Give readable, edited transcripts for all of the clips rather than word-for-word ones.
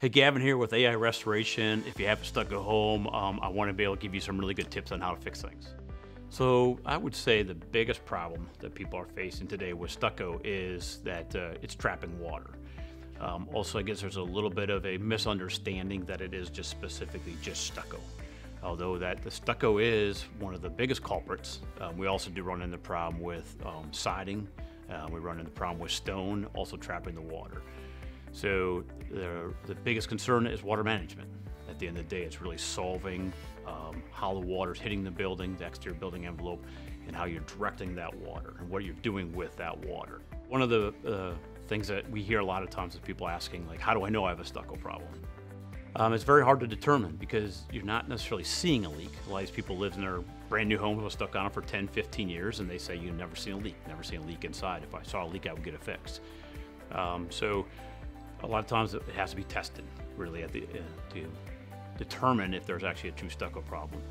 Hey, Gavin here with AI Restoration. If you have a stucco home, I want to be able to give you some really good tips on how to fix things. So I would say the biggest problem that people are facing today with stucco is that it's trapping water. Also, I guess there's a little bit of a misunderstanding that it is just specifically just stucco. Although that the stucco is one of the biggest culprits, we also do run into the problem with siding. We run into the problem with stone, also trapping the water. So the biggest concern is water management. At the end of the day, it's really solving how the water's hitting the building, the exterior building envelope, and how you're directing that water and what you're doing with that water. One of the things that we hear a lot of times is people asking, like, how do I know I have a stucco problem? It's very hard to determine because you're not necessarily seeing a leak. A lot of these people live in their brand new homes with stuck on it for 10, 15 years, and they say, you've never seen a leak, never seen a leak inside. If I saw a leak, I would get it fixed. So a lot of times it has to be tested, really, to determine if there's actually a true stucco problem.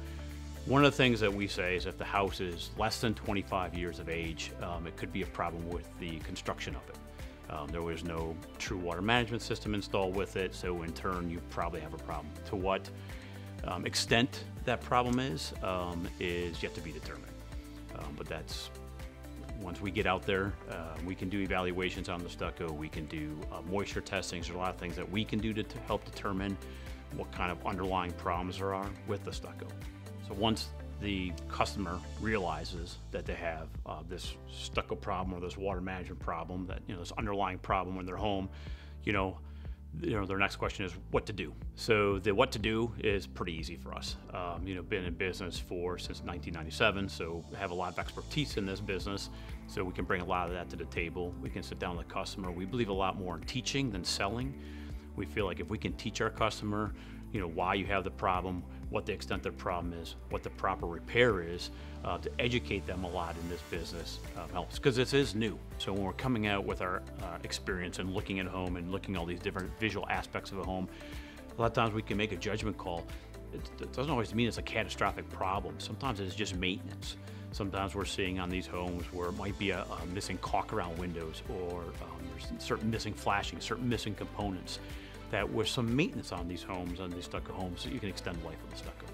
One of the things that we say is if the house is less than 25 years of age, it could be a problem with the construction of it. There was no true water management system installed with it, so in turn you probably have a problem. To what extent that problem is yet to be determined. But that's, once we get out there, we can do evaluations on the stucco, we can do moisture testings. There's a lot of things that we can do to help determine what kind of underlying problems there are with the stucco. So once the customer realizes that they have this stucco problem or this water management problem, that this underlying problem in their home, their next question is what to do. So the what to do is pretty easy for us. Been in business since 1997, so have a lot of expertise in this business. So we can bring a lot of that to the table. We can sit down with the customer. We believe a lot more in teaching than selling. We feel like if we can teach our customer, why you have the problem, what the extent of the problem is, what the proper repair is, to educate them a lot in this business helps, because this is new. So when we're coming out with our experience and looking at a home and looking at all these different visual aspects of a home, a lot of times we can make a judgment call. It doesn't always mean it's a catastrophic problem. Sometimes it's just maintenance. Sometimes we're seeing on these homes where it might be a missing caulk around windows, or there's certain missing flashing, certain missing components, that with some maintenance on these homes, on these stucco homes, so you can extend the life of the stucco.